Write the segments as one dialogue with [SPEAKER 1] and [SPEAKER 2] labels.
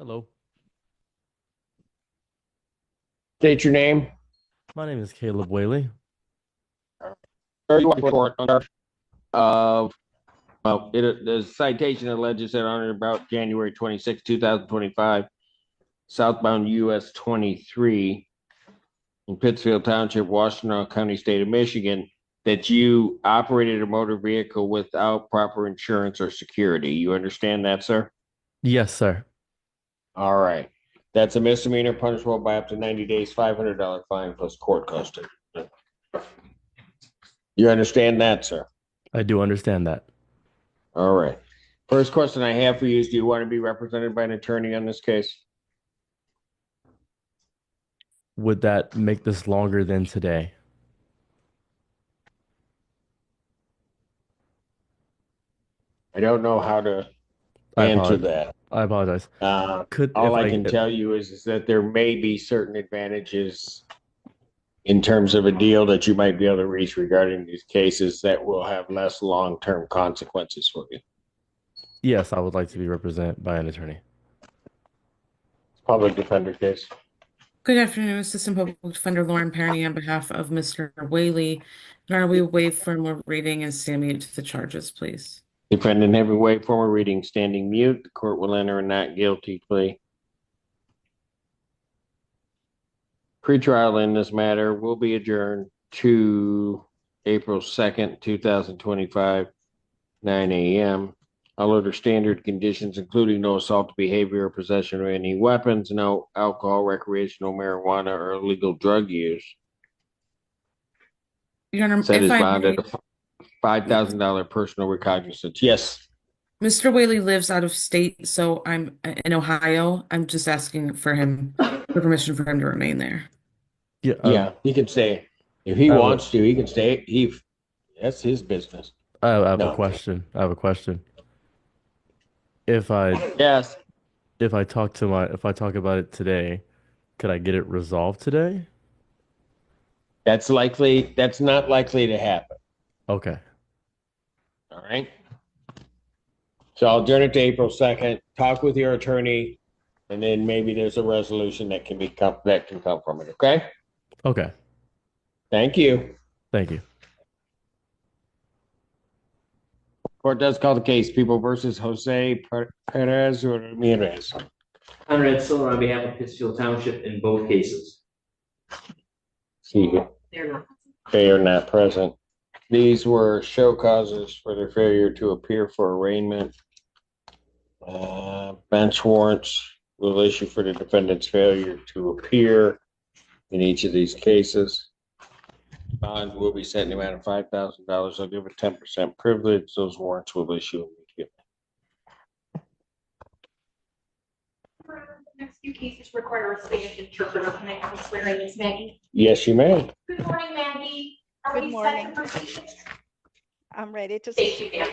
[SPEAKER 1] Hello,
[SPEAKER 2] State your name.
[SPEAKER 1] my name is Caleb Whaley.
[SPEAKER 2] You want to report of the citation alleges that on or about January 26, 2025, southbound US 23 in Pittsfield Township, Washtenaw County, State of Michigan, that you operated a motor vehicle without proper insurance or security. You understand that, sir?
[SPEAKER 1] Yes, sir.
[SPEAKER 2] All right. That's a misdemeanor punishable by up to 90 days, $500 fine plus court custody. You understand that, sir?
[SPEAKER 1] I do understand that.
[SPEAKER 2] All right. First question I have for you is, do you want to be represented by an attorney on this case?
[SPEAKER 1] Would that make this longer than today?
[SPEAKER 2] I don't know how to
[SPEAKER 1] I
[SPEAKER 2] answer
[SPEAKER 1] apologize.
[SPEAKER 2] that.
[SPEAKER 1] I apologize. Could
[SPEAKER 2] All I can tell you is that there may be certain advantages in terms of a deal that you might be able to reach regarding these cases that will have less long-term consequences for you.
[SPEAKER 1] yes, I would like to be represented by an attorney.
[SPEAKER 2] Public defender case.
[SPEAKER 3] Good afternoon, Assistant Public Defender Lauren Parney on behalf of Mr. Whaley. Are we waive formal reading and stand mute to the charges, please?
[SPEAKER 2] Defendant having waived formal reading, standing mute. The court will enter a not guilty plea. Pretrial in this matter will be adjourned to April 2nd, 2025, 9 a.m. All other standard conditions, including no assault behavior or possession of any weapons, no alcohol, recreational marijuana, or illegal drug use.
[SPEAKER 3] Your Honor,
[SPEAKER 2] Set
[SPEAKER 3] if
[SPEAKER 2] is
[SPEAKER 3] I
[SPEAKER 2] bond
[SPEAKER 3] may,
[SPEAKER 2] at a $5,000 personal recognizance. Yes.
[SPEAKER 3] Mr. Whaley lives out of state, so I'm in Ohio. I'm just asking for permission for him to remain there.
[SPEAKER 1] Yeah,
[SPEAKER 2] Yeah, he can stay. If he
[SPEAKER 1] I have
[SPEAKER 2] wants to, he can stay. That's his business.
[SPEAKER 1] I have a
[SPEAKER 2] No.
[SPEAKER 1] question. I have a question. If I
[SPEAKER 2] Yes.
[SPEAKER 1] if I talk about it today, could I get it resolved today?
[SPEAKER 2] That's not likely to happen.
[SPEAKER 1] Okay.
[SPEAKER 2] All right. So I'll adjourn it to April 2nd, talk with your attorney, and then maybe there's a resolution that can come from it. Okay.
[SPEAKER 1] Okay.
[SPEAKER 2] Thank you.
[SPEAKER 1] Thank you.
[SPEAKER 2] Court does call the case People versus Jose Perez or Ramirez.
[SPEAKER 4] Conrad Siller on behalf of Pittsfield Township in both cases.
[SPEAKER 2] See, they are not present. These were show causes for their failure to appear for arraignment. Bench warrants will issue for the defendant's failure to appear in each of these cases. Bond will be set in the amount of $5,000. I'll give a 10% privilege. Those warrants will issue immediately.
[SPEAKER 5] Next few cases require a Spanish interpreter. Can I have a swearing Ms. Maggie?
[SPEAKER 2] Yes, you may.
[SPEAKER 5] Good morning, Maggie. Are
[SPEAKER 6] Good
[SPEAKER 5] we
[SPEAKER 6] morning.
[SPEAKER 5] set to proceed?
[SPEAKER 6] I'm ready to
[SPEAKER 5] Thank
[SPEAKER 6] speak.
[SPEAKER 5] you, ma'am.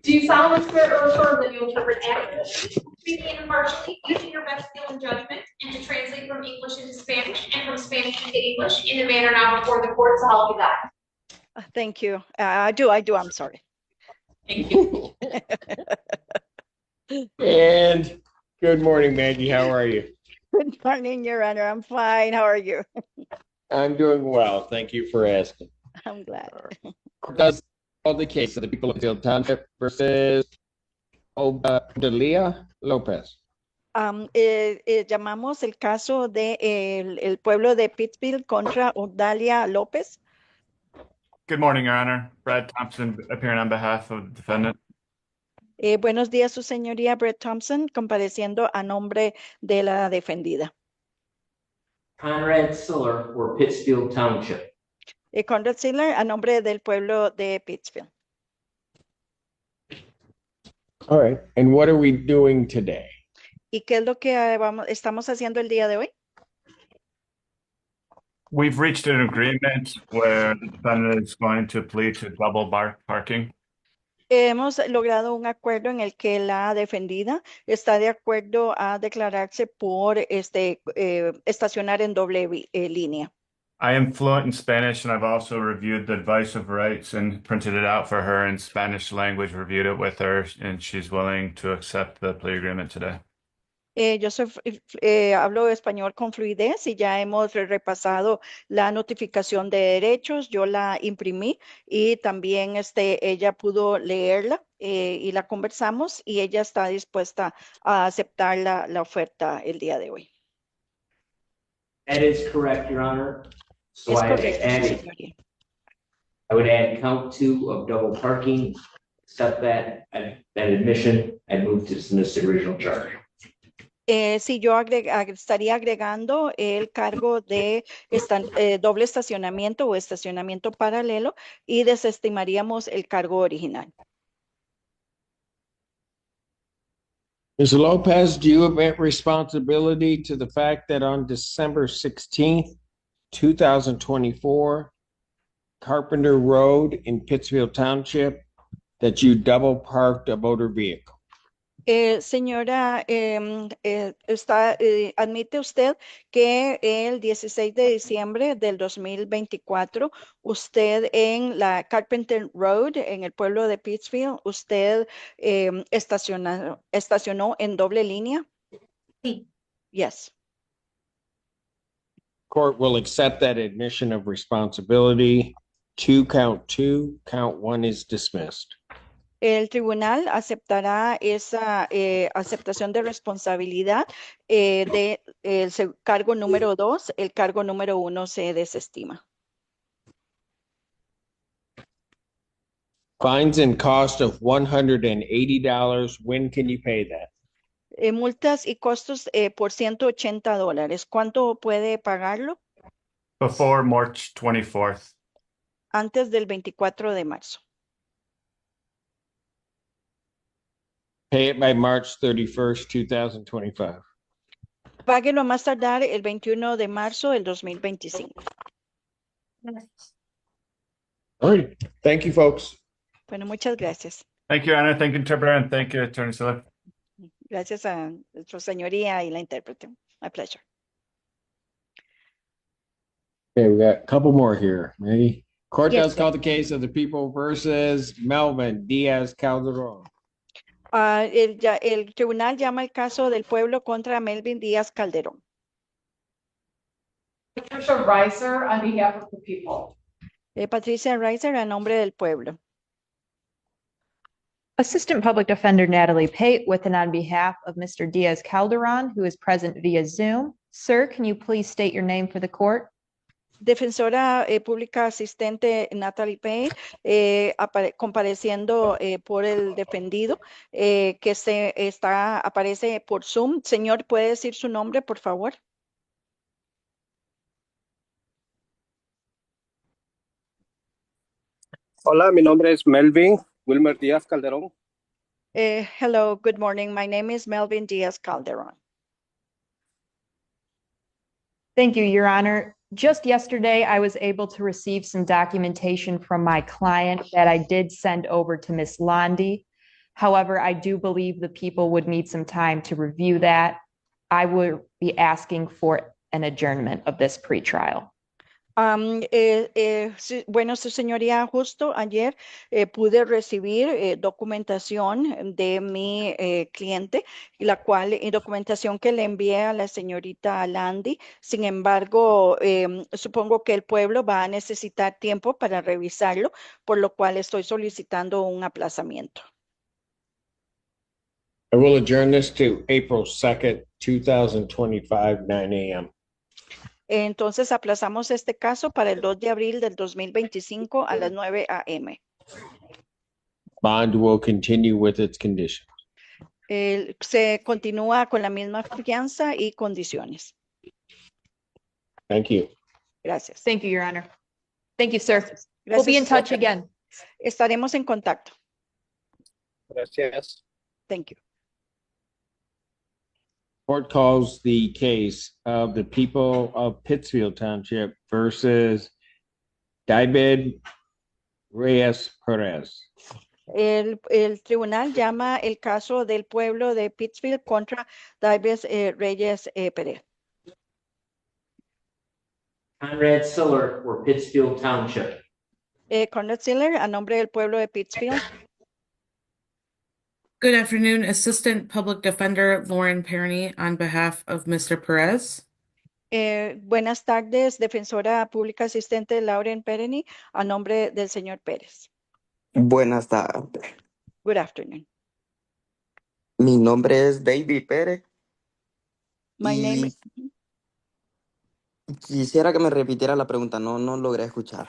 [SPEAKER 5] Do you solemnly swear or affirm that you interpret accurately, completely and impartially, using your best skill and judgment, and to translate from English into Spanish and from Spanish into English in the manner now before the court, so help you God?
[SPEAKER 6] Thank you. I do. I'm sorry.
[SPEAKER 5] Thank you.
[SPEAKER 2] And good morning, Maggie. How are you?
[SPEAKER 6] Good morning, Your Honor. I'm fine. How are you?
[SPEAKER 2] I'm doing well. Thank you for asking.
[SPEAKER 6] I'm glad.
[SPEAKER 2] Court does call the case of the people of Pittsfield Township versus Odalia Lopez.
[SPEAKER 6] Llamamos el caso de el pueblo de Pittsfield contra Odalia López.
[SPEAKER 7] Good morning, Your Honor. Brad Thompson appearing on behalf of the defendant.
[SPEAKER 6] Buenos días, Su Señoría Brett Thompson, compareciendo a nombre de la defendida.
[SPEAKER 4] Conrad Siller for Pittsfield Township.
[SPEAKER 6] Conrad Siller, a nombre del pueblo de Pittsfield.
[SPEAKER 2] All right. And what are we doing today?
[SPEAKER 6] ¿Y qué es lo que estamos haciendo el día de hoy?
[SPEAKER 7] We've reached an agreement where the defendant is going to plead to double bar parking.
[SPEAKER 6] Hemos logrado un acuerdo en el que la defendida está de acuerdo a declararse por estacionar en doble línea.
[SPEAKER 7] I am fluent in Spanish, and I've also reviewed the advice of rights and printed it out for her in Spanish language, reviewed it with her, and she's willing to accept the plea agreement today.
[SPEAKER 6] Hablo español con fluidez y ya hemos repasado la notificación de derechos. Yo la imprimí y también ella pudo leerla y la conversamos y ella está dispuesta a aceptar la oferta el día de hoy.
[SPEAKER 4] That is correct, Your Honor. So
[SPEAKER 6] Es
[SPEAKER 4] I
[SPEAKER 6] correcto, su
[SPEAKER 4] added,
[SPEAKER 6] señoría.
[SPEAKER 4] I would add count 2 of double parking, accept that admission, and move to dismiss the original charge.
[SPEAKER 6] Sí, yo estaría agregando el cargo de doble estacionamiento o estacionamiento paralelo y desestimaríamos el cargo original.
[SPEAKER 2] Mr. Lopez, do you admit responsibility to the fact that on December 16th, 2024, Carpenter Road in Pittsfield Township, that you double parked a motor vehicle?
[SPEAKER 6] Señora, ¿admite usted que el 16 de diciembre del 2024, usted en la Carpenter Road, en el pueblo de Pittsfield, usted estacionó en doble línea?
[SPEAKER 5] Sí.
[SPEAKER 6] Yes.
[SPEAKER 2] Court will accept that admission of responsibility. Count 2, count 1 is dismissed.
[SPEAKER 6] El tribunal aceptará esa aceptación de responsabilidad de el cargo número 2, el cargo número 1 se desestima.
[SPEAKER 2] Fines and cost of $180. When can you pay that?
[SPEAKER 6] Multas y costos por $180. ¿Cuánto puede pagarlo?
[SPEAKER 7] Before March 24th.
[SPEAKER 6] Antes del 24 de marzo.
[SPEAKER 2] Pay it by March 31st, 2025.
[SPEAKER 6] Páguelo a más tardar el 21 de marzo del 2025.
[SPEAKER 2] All right. Thank you, folks.
[SPEAKER 6] Bueno, muchas gracias.
[SPEAKER 7] Thank you, Anna. Thank you, interpreter, and thank you, Attorney Siller.
[SPEAKER 6] Gracias a su señoría y la intérprete. My pleasure.
[SPEAKER 2] Okay, we got a couple more here. Ready? Court
[SPEAKER 6] Yes,
[SPEAKER 2] does
[SPEAKER 6] sir.
[SPEAKER 2] call the case of the people versus Melvin Diaz Calderon.
[SPEAKER 6] El tribunal llama el caso del pueblo contra Melvin Díaz Calderón.
[SPEAKER 8] Patricia Reiser on behalf of the people.
[SPEAKER 6] Patricia Reiser a nombre del pueblo.
[SPEAKER 9] Assistant Public Defender Natalie Pate with and on behalf of Mr. Diaz Calderon, who is present via Zoom. Sir, can you please state your name for the court?
[SPEAKER 6] Defensora pública asistente Natalie Payne, compareciendo por el defendido que aparece por Zoom. Señor, ¿puede decir su nombre, por favor?
[SPEAKER 10] Hola, mi nombre es Melvin Wilmer Díaz Calderón.
[SPEAKER 6] Hello, good morning. My name is Melvin Diaz Calderon.
[SPEAKER 9] Thank you, Your Honor. Just yesterday, I was able to receive some documentation from my client that I did send over to Ms. Londi. However, I do believe the people would need some time to review that. I would be asking for an adjournment of this pretrial.
[SPEAKER 6] Bueno, su señoría, justo ayer pude recibir documentación de mi cliente, la cual documentación que le envié a la señorita Landy. Sin embargo, supongo que el pueblo va a necesitar tiempo para revisarlo, por lo cual estoy solicitando un aplazamiento.
[SPEAKER 2] I will adjourn this to April 2nd, 2025, 9 a.m.
[SPEAKER 6] Entonces aplazamos este caso para el 2 de abril del 2025 a las 9 a.m.
[SPEAKER 2] Bond will continue with its conditions.
[SPEAKER 6] Se continúa con la misma fianza y condiciones.
[SPEAKER 2] Thank you.
[SPEAKER 6] Gracias.
[SPEAKER 9] Thank you, Your Honor. Thank you, sir. We'll
[SPEAKER 6] Gracias,
[SPEAKER 9] be in touch
[SPEAKER 6] señora.
[SPEAKER 9] again.
[SPEAKER 6] Estaremos en contacto.
[SPEAKER 10] Gracias.
[SPEAKER 6] Thank you.
[SPEAKER 2] Court calls the case of the people of Pittsfield Township versus David Reyes Perez.
[SPEAKER 6] El tribunal llama el caso del pueblo de Pittsfield contra David Reyes Pérez.
[SPEAKER 4] Conrad Siller for Pittsfield Township.
[SPEAKER 6] Conrad Siller, a nombre del pueblo de Pittsfield.
[SPEAKER 3] Good afternoon, Assistant Public Defender Lauren Perny on behalf of Mr. Perez.
[SPEAKER 6] Buenas tardes, defensora pública asistente Lauren Pereny, a nombre del señor Pérez.
[SPEAKER 11] Buenas tardes.
[SPEAKER 6] Good afternoon.
[SPEAKER 11] Mi nombre es David Pérez
[SPEAKER 6] My name
[SPEAKER 11] y
[SPEAKER 6] is,
[SPEAKER 11] quisiera que me repitiera la pregunta. No logré escuchar.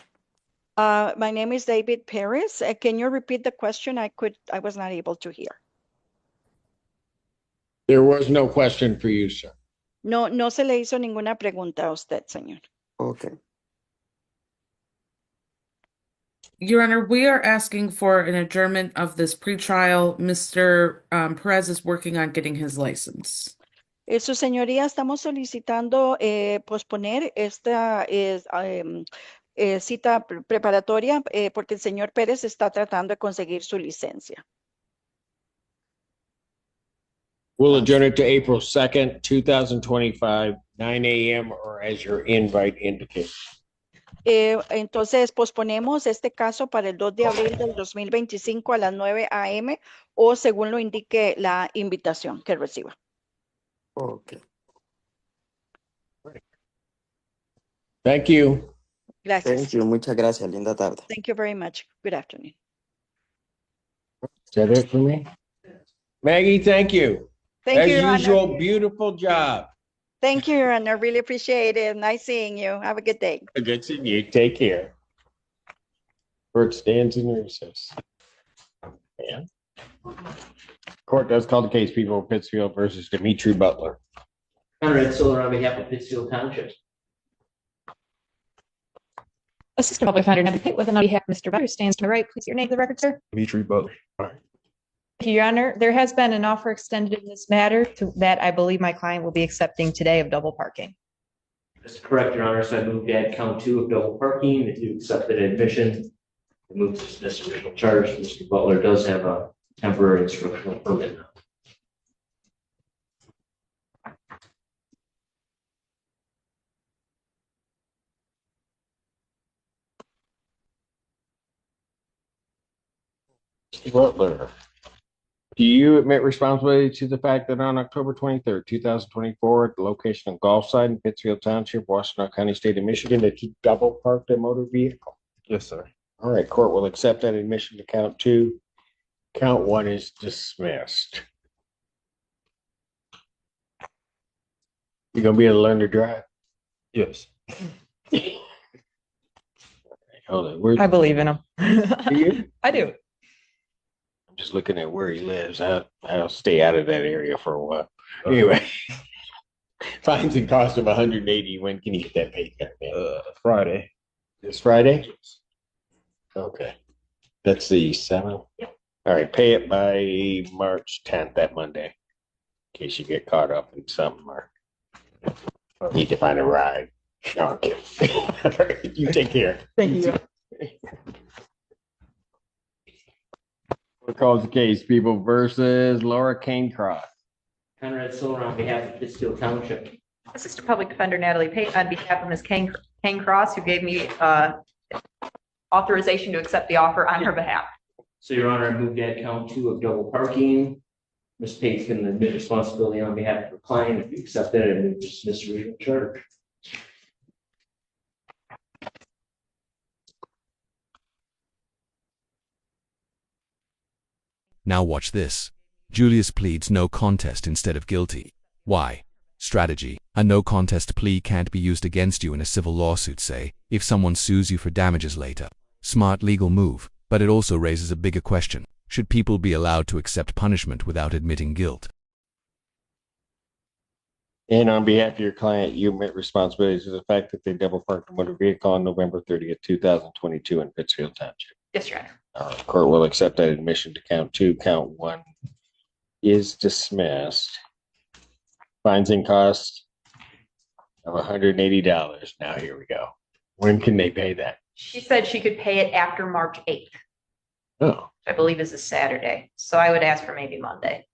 [SPEAKER 6] my name is David Perez. Can you repeat the question? I was not able to hear.
[SPEAKER 2] There was no question for you, sir.
[SPEAKER 6] No se le hizo ninguna pregunta a usted, señor.
[SPEAKER 11] Ok.
[SPEAKER 3] Your Honor, we are asking for an adjournment of this pretrial. Mr. Perez is working on getting his license.
[SPEAKER 6] Su señoría, estamos solicitando posponer esta cita preparatoria porque el señor Pérez está tratando de conseguir su licencia.
[SPEAKER 2] We'll adjourn it to April 2nd, 2025, 9 a.m. or as your invite indicates.
[SPEAKER 6] Entonces, posponemos este caso para el 2 de abril del 2025 a las 9 a.m. o según lo indique la invitación que reciba.
[SPEAKER 11] Ok.
[SPEAKER 2] Thank you.
[SPEAKER 6] Gracias.
[SPEAKER 11] Thank you. Muchas gracias. Linda tarde.
[SPEAKER 6] Thank you very much. Good afternoon.
[SPEAKER 2] Is that it for me? Maggie, thank you.
[SPEAKER 6] Thank
[SPEAKER 2] As
[SPEAKER 6] you, Your Honor.
[SPEAKER 2] usual, beautiful job.
[SPEAKER 6] Thank you, Your Honor. Really appreciate it. Nice seeing you. Have a good day.
[SPEAKER 2] Good seeing you. Take care. Court stands in recess. Yeah. Court does call the case, people of Pittsfield versus Dimitri Butler.
[SPEAKER 4] Conrad Solar on behalf of Pittsfield Township.
[SPEAKER 9] Assistant Public Defender Natalie Pitt with on behalf of Mr. Butler stands to my right. Please your name for the record, sir.
[SPEAKER 1] Dimitri Butler.
[SPEAKER 9] Thank you, Your Honor. There has been an offer extended in this matter to that I believe my client will be accepting today of double parking.
[SPEAKER 4] That's correct, Your Honor. So I move to add count 2 of double parking. If you accept that admission, I move to dismiss the original charge. Mr. Butler does have a temporary instructional permit now.
[SPEAKER 2] Mr. Butler, do you admit responsibility to the fact that on October 23rd, 2024, at the location of golf site in Pittsfield Township, Washington County, State of Michigan, that you double parked a motor vehicle?
[SPEAKER 1] Yes, sir.
[SPEAKER 2] All right, court will accept that admission to count 2. Count 1 is dismissed. You gonna be able to learn to drive?
[SPEAKER 1] Yes.
[SPEAKER 2] Hold on, where's,
[SPEAKER 9] I believe in him.
[SPEAKER 2] do you?
[SPEAKER 9] I do.
[SPEAKER 2] I'm just looking at where he lives. I'll stay out of that area for a while. Anyway, fines and cost of 180. When can you get that paid?
[SPEAKER 1] Friday.
[SPEAKER 2] This Friday? Okay. That's the 7th?
[SPEAKER 4] Yep.
[SPEAKER 2] All right, pay it by March 10th, that Monday, in case you get caught up in something or need to find a ride. No, I'm kidding. You take care.
[SPEAKER 9] Thank you.
[SPEAKER 2] What calls the case? People versus Laura Cancroft.
[SPEAKER 4] Conrad Solar on behalf of Pittsfield Township.
[SPEAKER 9] Assistant Public Defender Natalie Pate on behalf of Ms. Kane Cross, who gave me authorization to accept the offer on her behalf.
[SPEAKER 4] So, Your Honor, I move to add count 2 of double parking. Ms. Pate's going to admit responsibility on behalf of her client. If you accept that, I move to dismiss the original charge.
[SPEAKER 12] Now watch this. Julius pleads no contest instead of guilty. Why? Strategy. A no contest plea can't be used against you in a civil lawsuit, say, if someone sues you for damages later. Smart legal move, but it also raises a bigger question. Should people be allowed to accept punishment without admitting guilt?
[SPEAKER 2] And on behalf of your client, you admit responsibility to the fact that they double parked a motor vehicle on November 30th, 2022 in Pittsfield Township.
[SPEAKER 9] Yes, Your Honor.
[SPEAKER 2] Court will accept that admission to count 2. Count 1 is dismissed. Fines and costs of $180. Now here we go. When can they pay that?
[SPEAKER 9] She said she could pay it after March 8th,
[SPEAKER 2] Oh,
[SPEAKER 9] I believe is a Saturday. So I would ask for maybe Monday.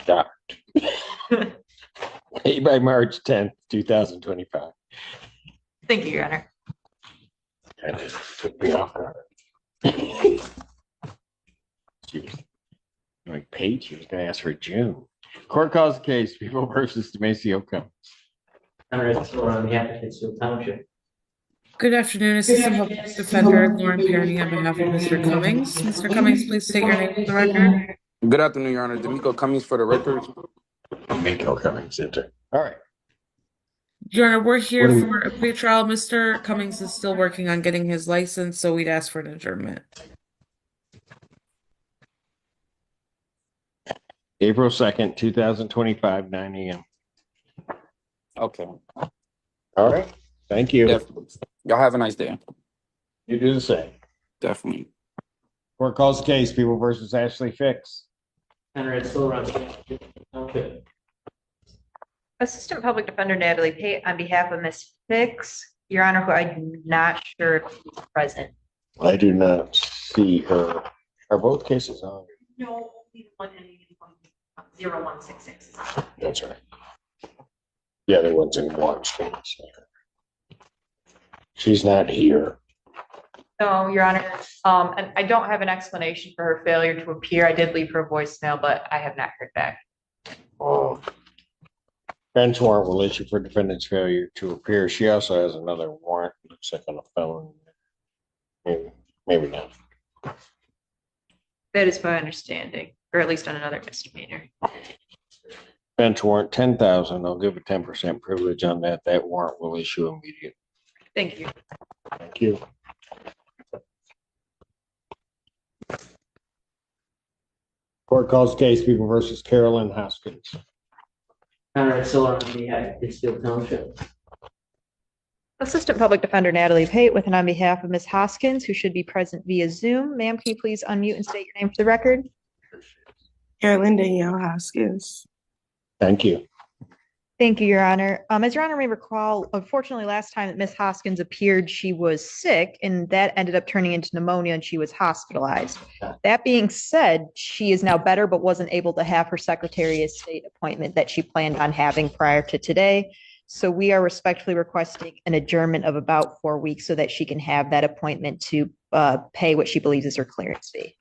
[SPEAKER 2] stop. Pay by March 10th, 2025.
[SPEAKER 9] Thank you, Your Honor.
[SPEAKER 2] That took me off guard. She was like Paige, she was gonna ask for June. Court calls the case, People versus Demasio Cummings.
[SPEAKER 4] Conrad Siller on behalf of Pittsfield Township.
[SPEAKER 3] Good afternoon, Assistant Public Defender Lauren Perny on behalf of Mr. Cummings. Mr. Cummings, please state your name for the record.
[SPEAKER 13] Good afternoon, Your Honor. D'Amico Cummings for the record.
[SPEAKER 2] D'Amico Cummings, enter. All right.
[SPEAKER 3] Your Honor, we're here for a pretrial. Mr. Cummings is still working on getting his license, so we'd ask for an adjournment.
[SPEAKER 2] April 2nd, 2025, 9 a.m.
[SPEAKER 13] Okay.
[SPEAKER 2] All right. Thank you.
[SPEAKER 13] Definitely. Y'all have a nice day.
[SPEAKER 2] You do the same.
[SPEAKER 13] Definitely.
[SPEAKER 2] Court calls the case, People versus Ashley Fix.
[SPEAKER 4] Conrad Siller on behalf of Pittsfield Township.
[SPEAKER 9] Assistant Public Defender Natalie Pate on behalf of Ms. Fix, Your Honor, who I'm not sure if she's present.
[SPEAKER 2] I do not see her. Are both cases on?
[SPEAKER 5] No, only the one ending in 0166.
[SPEAKER 2] That's right. The other one's in Watch. She's not here.
[SPEAKER 9] No, Your Honor, and I don't have an explanation for her failure to appear. I did leave her a voicemail, but I have not heard back.
[SPEAKER 2] Oh. Bench warrant will issue for defendant's failure to appear. She also has another warrant, looks like on a felon. Maybe not.
[SPEAKER 9] That is my understanding, or at least on another misdemeanor.
[SPEAKER 2] Bench warrant 10,000. I'll give a 10% privilege on that. That warrant will issue immediately.
[SPEAKER 9] Thank you.
[SPEAKER 2] Thank you. Court calls case, People versus Carolyn Hoskins.
[SPEAKER 4] Conrad Siller on behalf of Pittsfield Township.
[SPEAKER 9] Assistant Public Defender Natalie Pate with and on behalf of Ms. Hoskins, who should be present via Zoom. Ma'am, can you please unmute and state your name for the record?
[SPEAKER 14] Carolyn Danielle Hoskins.
[SPEAKER 2] Thank you.
[SPEAKER 9] Thank you, Your Honor. As Your Honor may recall, unfortunately, last time that Ms. Hoskins appeared, she was sick, and that ended up turning into pneumonia, and she was hospitalized. That being said, she is now better, but wasn't able to have her Secretary of State appointment that she planned on having prior to today. So we are respectfully requesting an adjournment of about 4 weeks so that she can have that appointment to pay what she believes is her clearance fee.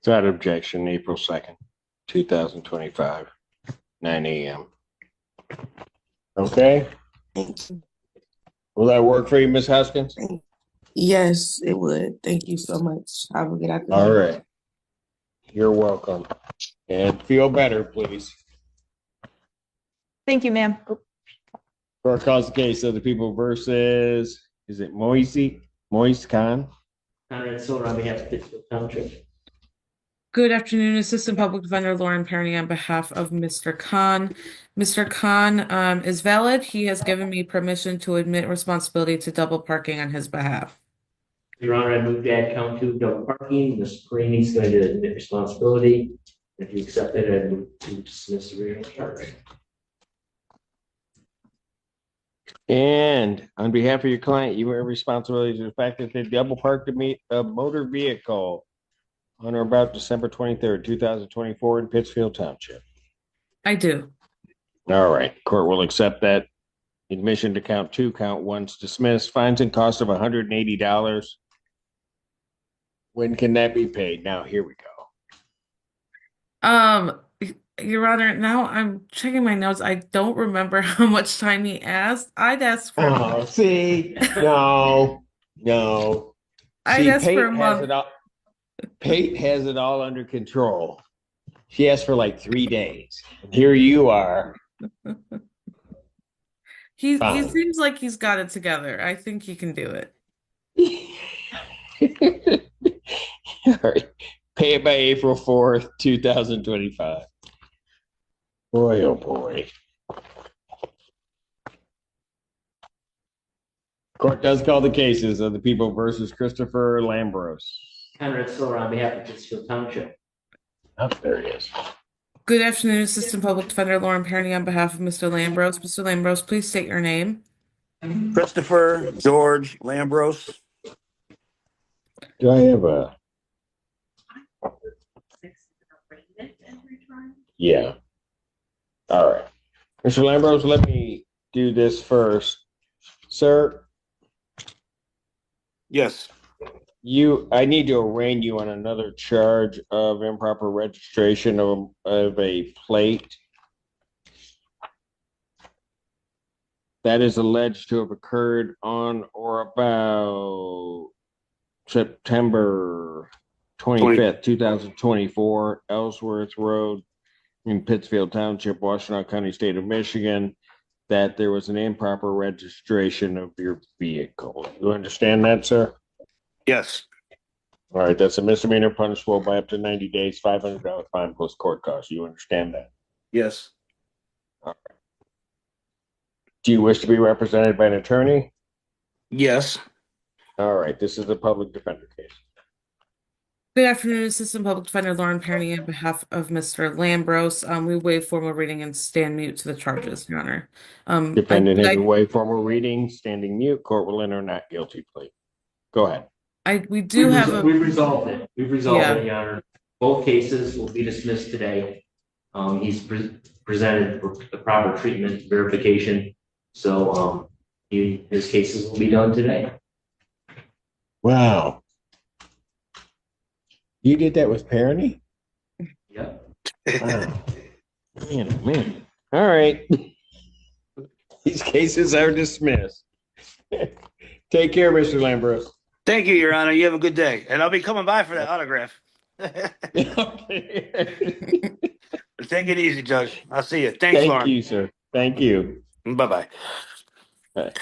[SPEAKER 2] Without objection, April 2nd, 2025, 9 a.m. Okay. Will that work for you, Ms. Hoskins?
[SPEAKER 14] Yes, it would. Thank you so much. I will get out there.
[SPEAKER 2] All right. You're welcome. And feel better, please.
[SPEAKER 9] Thank you, ma'am.
[SPEAKER 2] Court calls the case of the People versus, is it Moise Khan?
[SPEAKER 4] Conrad Siller on behalf of Pittsfield Township.
[SPEAKER 3] Good afternoon, Assistant Public Defender Lauren Perny on behalf of Mr. Khan. Mr. Khan is valid. He has given me permission to admit responsibility to double parking on his behalf.
[SPEAKER 4] Your Honor, I move to add count 2 double parking. Mr. Perini is going to admit responsibility. If you accept it, I move to dismiss the original charge.
[SPEAKER 2] And on behalf of your client, you are responsible for the fact that they double parked a motor vehicle on or about December 23rd, 2024 in Pittsfield Township.
[SPEAKER 3] I do.
[SPEAKER 2] All right. Court will accept that admission to count 2. Count 1's dismissed. Fines and cost of $180. When can that be paid? Now, here we go.
[SPEAKER 3] Your Honor, now I'm checking my notes. I don't remember how much time he asked. I'd ask for
[SPEAKER 2] no. See, I'd
[SPEAKER 3] ask for a month.
[SPEAKER 2] Pate has it all under control. She asked for like 3 days. And here you are.
[SPEAKER 3] He seems like he's got it together. I think he can do
[SPEAKER 2] it. All right. Pay it by April 4th, 2025. Boy, oh boy. Court does call the cases of the People versus Christopher Lambros.
[SPEAKER 4] Conrad Siller on behalf of Pittsfield Township.
[SPEAKER 2] Oh, there he is.
[SPEAKER 3] Good afternoon, Assistant Public Defender Lauren Perny on behalf of Mr. Lambros. Mr. Lambros, please state your name.
[SPEAKER 15] Christopher George Lambros.
[SPEAKER 2] Do I have a? Yeah. All right. Mr. Lambros, let me do this first. Sir?
[SPEAKER 15] Yes.
[SPEAKER 2] I need to arraign you on another charge of improper registration of a plate. That is alleged to have occurred on or about September 25th, 2024, Ellsworth Road in Pittsfield Township, Washtenaw County, State of Michigan, that there was an improper registration of your vehicle. You understand that, sir?
[SPEAKER 15] Yes.
[SPEAKER 2] All right, that's a misdemeanor punishable by up to 90 days, $500 fine plus court costs. You understand that?
[SPEAKER 15] Yes.
[SPEAKER 2] Do you wish to be represented by an attorney?
[SPEAKER 15] Yes.
[SPEAKER 2] All right, this is a public defender case.
[SPEAKER 3] Good afternoon, Assistant Public Defender Lauren Perny on behalf of Mr. Lambros. We waive formal reading and stand mute to the charges, Your Honor.
[SPEAKER 2] Defendant has waived formal reading, standing mute. Court will enter not guilty plea. Go ahead.
[SPEAKER 3] We have
[SPEAKER 4] We've resolved it. We've resolved
[SPEAKER 3] Yeah.
[SPEAKER 4] it, Your Honor. Both cases will be dismissed today. He's presented for the proper treatment verification. So his cases will be done today.
[SPEAKER 2] Wow. You did that with Perny?
[SPEAKER 4] Yep.
[SPEAKER 2] Wow. Man. All right. These cases are dismissed. Take care, Mr. Lambros.
[SPEAKER 15] Thank you, Your Honor. You have a good day. And I'll be coming by for that autograph. Take it easy, Judge. I'll see you. Thanks, Lauren.
[SPEAKER 2] Thank you, sir. Thank you.
[SPEAKER 15] Bye-bye.
[SPEAKER 2] Bye.